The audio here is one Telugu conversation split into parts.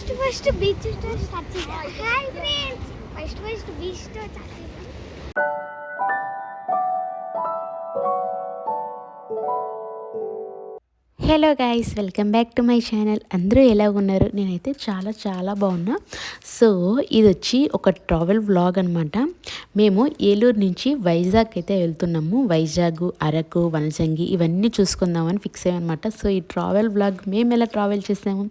ఫస్ట్ బీచ్ తో స్టార్ట్ చేద్దాం. హాయ్ ఫ్రెండ్స్, ఫస్ట్ బీచ్ తో స్టార్ట్ చేద్దాం. Hello guys, welcome back to my channel. అందరూ ఎలా ఉన్నారు? నేనైతే చాలా చాలా బాగున్నా. సో ఇది వచ్చి ఒక ట్రావెల్ వ్లాగ్ అనమాట. మేము ఏలూరు నుంచి వైజాగ్ అయితే వెళ్తున్నాము. వైజాగ్, అరకు, వనజంగి ఇవన్నీ చూసుకుందామని ఫిక్స్ అయ్యామన్నమాట. సో ఈ ట్రావెల్ వ్లాగ్ మేము ఎలా ట్రావెల్ చేసాము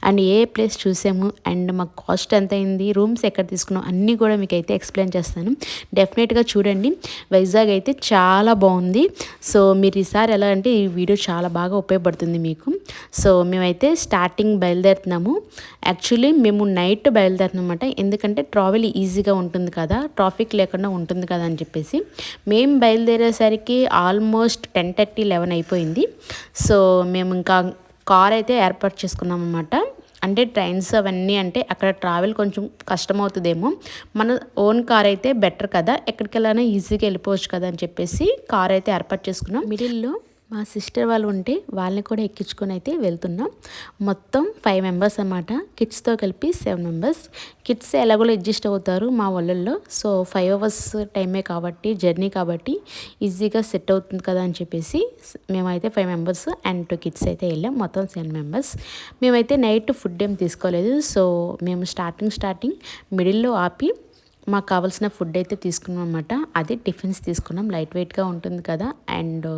అండ్ ఏ ప్లేస్ చూసాము అండ్ మాకు కాస్ట్ ఎంత అయింది, రూమ్స్ ఎక్కడ తీసుకున్నాం అన్నీ కూడా మీకు అయితే ఎక్స్ప్లెయిన్ చేస్తాను. డెఫినెట్గా చూడండి. వైజాగ్ అయితే చాలా బాగుంది. సో మీరు ఈసారి ఎలా అంటే ఈ వీడియో చాలా బాగా ఉపయోగపడుతుంది మీకు. సో మేమైతే స్టార్టింగ్ బయలుదేరుతున్నాము. యాక్చువల్లీ మేము నైట్ బయలుదేరుతున్నాం అన్నమాట. ఎందుకంటే ట్రావెల్ ఈజీగా ఉంటుంది కదా, ట్రాఫిక్ లేకుండా ఉంటుంది కదా అని చెప్పేసి. మేము బయలుదేరేసరికి ఆల్మోస్ట్ 10:30, 11 అయిపోయింది. సో మేము ఇంకా కార్ అయితే ఏర్పాటు చేసుకున్నాం అన్నమాట. అంటే ట్రైన్స్ అవన్నీ అంటే అక్కడ ట్రావెల్ కొంచెం కష్టమవుతుందేమో, మన ఓన్ కార్ అయితే బెటర్ కదా, ఎక్కడికి వెళ్ళాలన్నా ఈజీగా వెళ్ళిపోవచ్చు కదా అని చెప్పేసి కార్ అయితే ఏర్పాటు చేసుకున్నాం. మిడిల్లో మా సిస్టర్ వాళ్ళు ఉంటే వాళ్ళని కూడా ఎక్కించుకొని అయితే వెళ్తున్నాం. మొత్తం 5 మెంబర్స్ అన్నమాట. కిడ్స్తో కలిపి 7 మెంబర్స్. కిడ్స్ ఎలాగో అడ్జస్ట్ అవుతారు మా వాళ్ళల్లో. సో 5 అవర్స్ టైమే కాబట్టి, జర్నీ కాబట్టి ఈజీగా సెట్ అవుతుంది కదా అని చెప్పేసి మేమైతే 5 మెంబర్స్ అండ్ 2 కిడ్స్ అయితే వెళ్ళాం. మొత్తం 7 మెంబర్స్. మేమైతే నైట్ ఫుడ్ ఏం తీసుకోలేదు. సో మేము స్టార్టింగ్ మిడిల్లో ఆపి మాకు కావాల్సిన ఫుడ్ అయితే తీసుకున్నాం అన్నమాట. అది టిఫిన్స్ తీసుకున్నాం. లైట్ వెయిట్గా ఉంటుంది కదా అండ్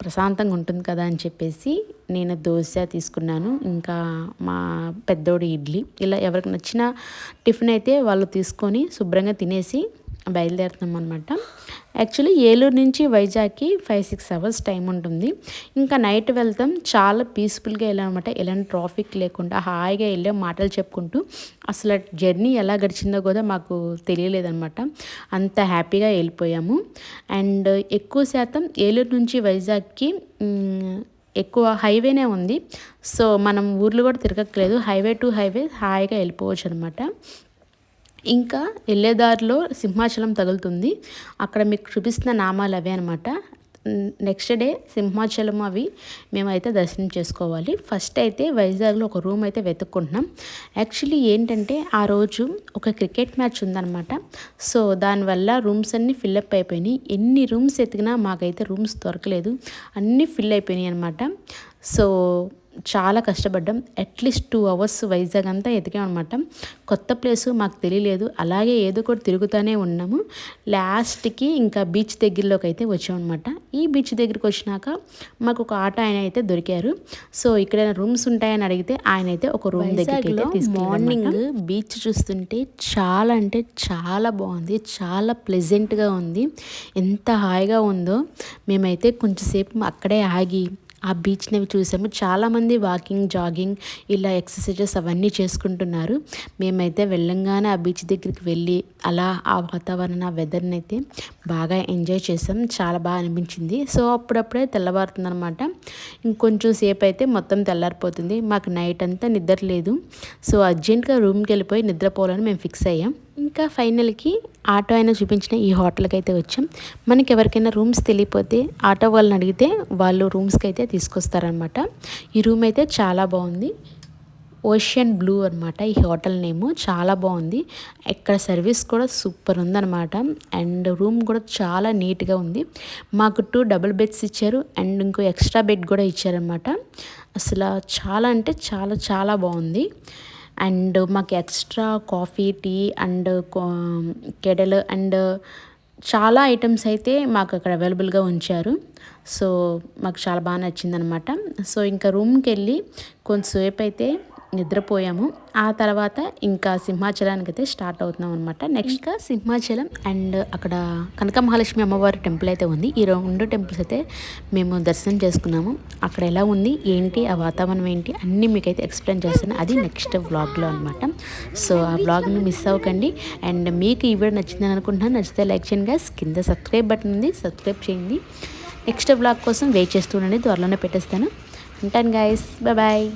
ప్రశాంతంగా ఉంటుంది కదా అని చెప్పేసి నేను దోశ తీసుకున్నాను. ఇంకా మా పెద్దోడు ఇడ్లీ. ఇలా ఎవరికి నచ్చిన టిఫిన్ అయితే వాళ్ళు తీసుకొని శుభ్రంగా తినేసి బయలుదేరుతున్నాం అనమాట. యాక్చువల్లీ ఏలూరు నుంచి వైజాగ్కి 5-6 అవర్స్ టైం ఉంటుంది. ఇంకా నైట్ వెళ్తాం. చాలా పీస్ఫుల్గా వెళ్ళామన్నమాట. ఎలాంటి ట్రాఫిక్ లేకుండా హాయిగా వెళ్ళాం మాటలు చెప్పుకుంటూ. అసలు జర్నీ ఎలా గడిచిందో కూడా మాకు తెలియలేదన్నమాట. అంత హ్యాపీగా వెళ్ళిపోయాము. అండ్ ఎక్కువ శాతం ఏలూరు నుంచి వైజాగ్కి ఎక్కువ హైవేనే ఉంది. సో మనం ఊర్లు కూడా తిరగట్లేదు. హైవే టు హైవే హాయిగా వెళ్ళిపోవచ్చు అనమాట. ఇంకా వెళ్ళేదారిలో సింహాచలం తగులుతుంది. అక్కడ మీకు చూపిస్తున్న నామాలు అవే అనమాట. నెక్స్ట్ డే సింహాచలం అవి మేమైతే దర్శనం చేసుకోవాలి. ఫస్ట్ అయితే వైజాగ్లో ఒక రూమ్ అయితే వెతుక్కుంటున్నాం. యాక్చువల్లీ ఏంటంటే ఆ రోజు ఒక క్రికెట్ మ్యాచ్ ఉందన్నమాట. సో దానివల్ల రూమ్స్ అన్నీ ఫిల్అప్ అయిపోయినాయి. ఎన్ని రూమ్స్ ఎతికినా మాకైతే రూమ్స్ దొరకలేదు. అన్నీ ఫిల్ అయిపోయినాయి అనమాట. సో చాలా కష్టపడ్డాం. అట్లీస్ట్ 2 అవర్స్ వైజాగ్ అంతా ఎతికామన్నమాట. కొత్త ప్లేసు మాకు తెలియలేదు. అలాగే ఏదో కూడా తిరుగుతూనే ఉన్నాము. లాస్ట్కి ఇంకా బీచ్ దగ్గరలోకి అయితే వచ్చామన్నమాట. ఈ బీచ్ దగ్గరికి వచ్చినాక మాకు ఒక ఆటో ఆయన అయితే దొరికారు. సో ఇక్కడ రూమ్స్ ఉంటాయని అడిగితే ఆయన అయితే ఒక రూమ్ దగ్గరికి అయితే మార్నింగ్ బీచ్ చూస్తుంటే చాలా అంటే చాలా బాగుంది. చాలా ప్లెజెంట్గా ఉంది. ఎంత హాయిగా ఉందో. మేమైతే కొంచెంసేపు అక్కడే ఆగి ఆ బీచ్ని చూసాము. చాలామంది వాకింగ్, జాగింగ్ ఇలా ఎక్సర్సైజెస్ అవన్నీ చేసుకుంటున్నారు. మేమైతే వెళ్ళంగానే ఆ బీచ్ దగ్గరికి వెళ్ళి అలా ఆ వాతావరణం, ఆ వెదర్ని అయితే బాగా ఎంజాయ్ చేసాం. చాలా బాగా అనిపించింది. సో అప్పుడప్పుడే తెల్లవారుతుంది అనమాట. ఇంకొంచెం సేపు అయితే మొత్తం తెల్లారిపోతుంది. మాకు నైట్ అంతా నిద్ర లేదు. సో అర్జెంట్గా రూమ్కి వెళ్ళిపోయి నిద్రపోవాలని మేము ఫిక్స్ అయ్యాం. ఇంకా ఫైనల్కి ఆటో అయినా చూపించిన ఈ హోటల్కి అయితే వచ్చాం. మనకి ఎవరికైనా రూమ్స్ తెలియకపోతే ఆటో వాళ్ళని అడిగితే వాళ్ళు రూమ్స్కి అయితే తీసుకొస్తారనమాట. ఈ రూమ్ అయితే చాలా బాగుంది. ఓషియన్ బ్లూ అనమాట ఈ హోటల్ నేము. చాలా బాగుంది. ఇక్కడ సర్వీస్ కూడా సూపర్ ఉందన్నమాట. అండ్ రూమ్ కూడా చాలా నీట్గా ఉంది. మాకు 2 డబుల్ బెడ్స్ ఇచ్చారు అండ్ ఇంకో ఎక్స్ట్రా బెడ్ కూడా ఇచ్చారనమాట. అసలు చాలా అంటే చాలా చాలా బాగుంది. అండ్ మాకు ఎక్స్ట్రా కాఫీ, టీ అండ్ కెడల్ అండ్ చాలా ఐటమ్స్ అయితే మాకు అక్కడ అవైలబుల్గా ఉంచారు. సో మాకు చాలా బాగా నచ్చిందనమాట. సో ఇంకా రూమ్కి వెళ్ళి కొంతసేపు అయితే నిద్రపోయాము. ఆ తర్వాత ఇంకా సింహాచలానికి అయితే స్టార్ట్ అవుతున్నాం అనమాట. నెక్స్ట్ సింహాచలం అండ్ అక్కడ కనక మహాలక్ష్మి అమ్మవారి టెంపుల్ అయితే ఉంది. ఈ 2 టెంపుల్స్ అయితే మేము దర్శనం చేసుకున్నాము. అక్కడ ఎలా ఉంది ఏంటి, ఆ వాతావరణం ఏంటి అన్నీ మీకైతే ఎక్స్ప్లెయిన్ చేస్తాను. అది నెక్స్ట్ వ్లాగ్లో అనమాట. సో ఆ వ్లాగ్ని మిస్ అవ్వకండి. అండ్ మీకు ఈ వీడియో నచ్చిందని అనుకుంటున్నాను. నచ్చితే లైక్ చేయండి గైస్. కింద సబ్స్క్రైబ్ బటన్ ఉంది, సబ్స్క్రైబ్ చేయండి. నెక్స్ట్ వ్లాగ్ కోసం వెయిట్ చేస్తూ ఉండండి. త్వరలోనే పెట్టేస్తాను. ఉంటాను గైస్. బాయ్.